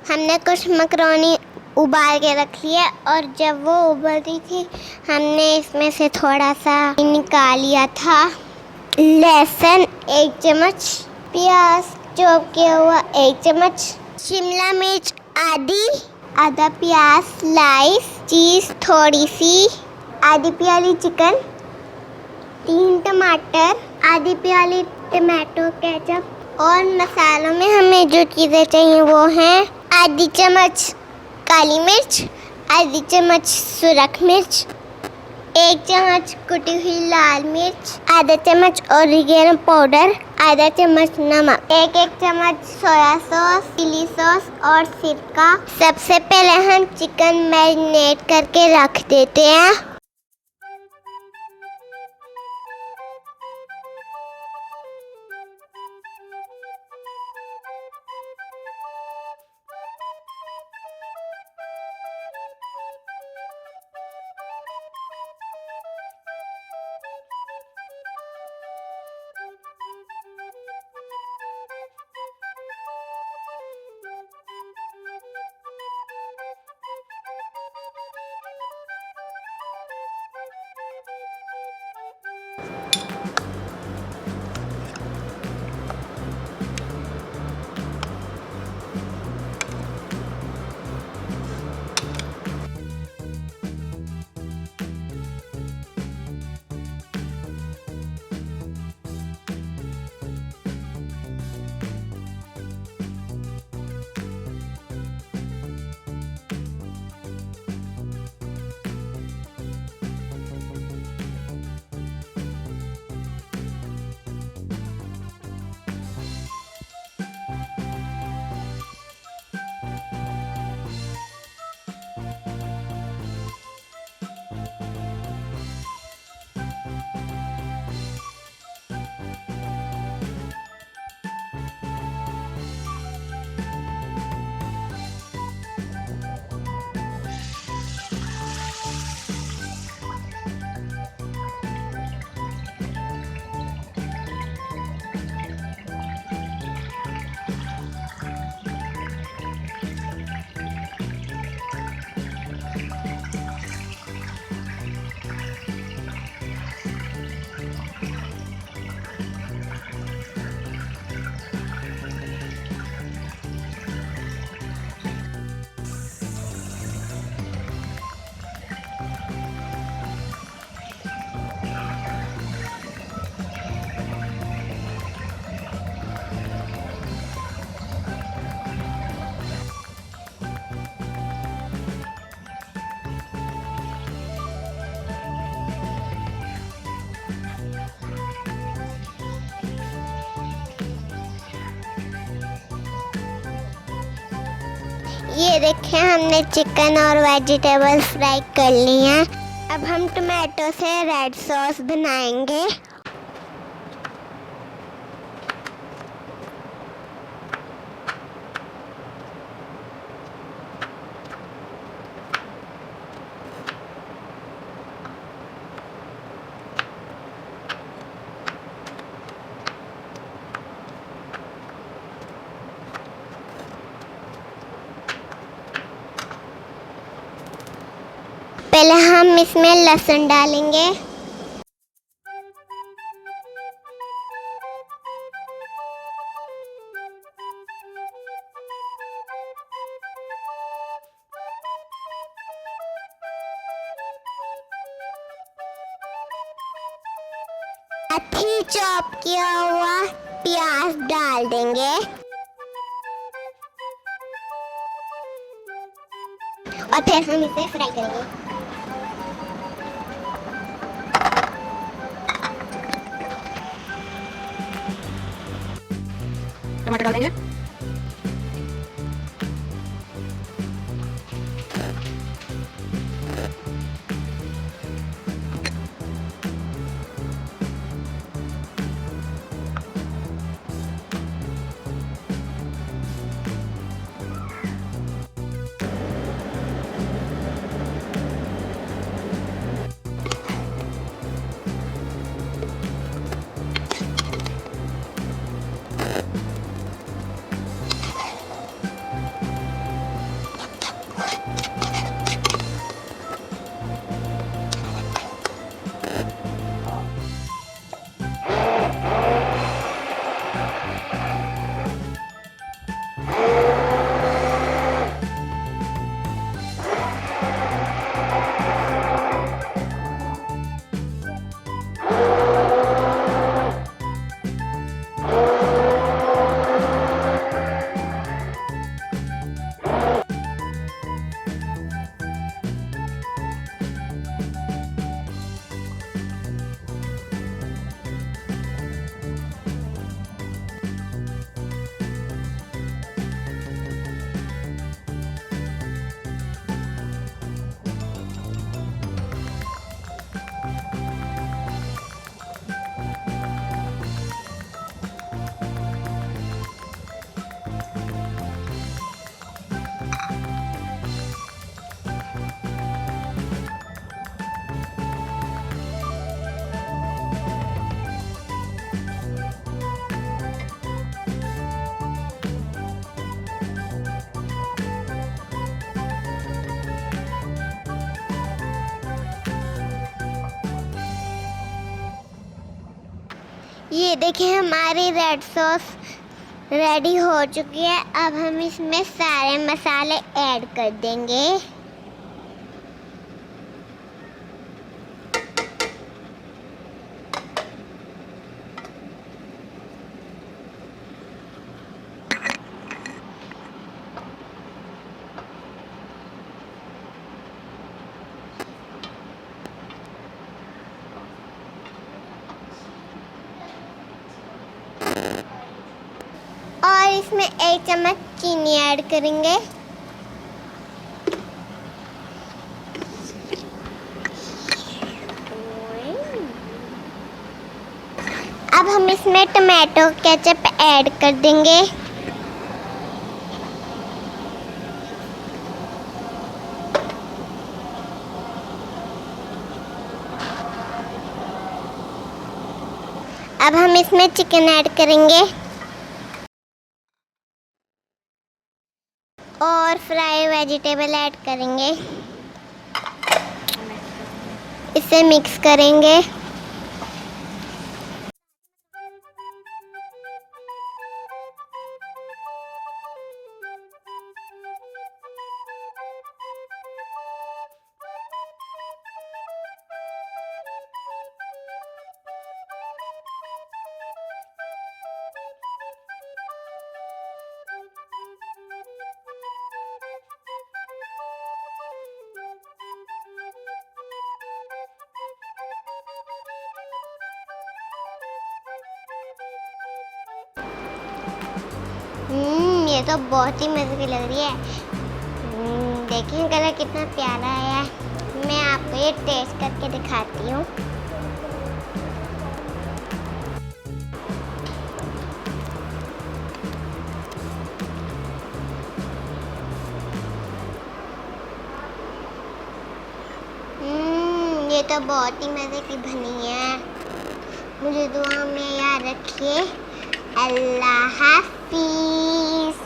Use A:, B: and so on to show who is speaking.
A: हमने कुछ मकरोनी उबाल के रख लिया और जब वो उबल रही थी हमने इसमें से थोड़ा सा निकाल लिया था। लहसुन 1 चम्मच, प्याज चॉप किया हुआ 1 चम्मच, शिमला मिर्च आधा प्याज स्लाइस, चीज़ थोड़ी सी, आधी प्याली चिकन, 3 टमाटर, आधी प्याली टमाटो केचप। और मसालों में हमें जो चीज़ें चाहिए वो हैं आधी चम्मच काली मिर्च, आधी चम्मच सुरख मिर्च, 1 चम्मच कुटी हुई लाल मिर्च, आधा चम्मच ऑरिगेनो पाउडर, आधा चम्मच नमक, 1 चम्मच सोया सॉस, चिली सॉस और सिरका। सबसे पहले हम चिकन मैरिनेट करके रख देते हैं। ये देखें हमने चिकन और वेजिटेबल फ्राई कर ली हैं। अब हम टमाटो से रेड सॉस बनाएंगे। पहले हम इसमें लहसुन डालेंगे। अभी चॉप किया हुआ प्याज डाल देंगे और फिर हम इसे फ्राई करेंगे।
B: टमाटर डाल देंगे।
A: ये देखिए हमारी रेड सॉस रेडी हो चुकी है। अब हम इसमें सारे मसाले ऐड कर देंगे। और इसमें 1 चम्मच चीनी ऐड करेंगे। अब हम इसमें टमाटो केचप ऐड कर देंगे। अब हम इसमें चिकन ऐड करेंगे और फ्राई वेजिटेबल ऐड करेंगे। इसे मिक्स करेंगे। ये तो बहुत ही मजे की लग रही है। देखिए कलर कितना प्यारा है। मैं आपको ये टेस्ट करके दिखाती हूँ। ये तो बहुत ही मजे की बनी है। मुझे दुआ में याद रखिए। अल्लाह हाफिज।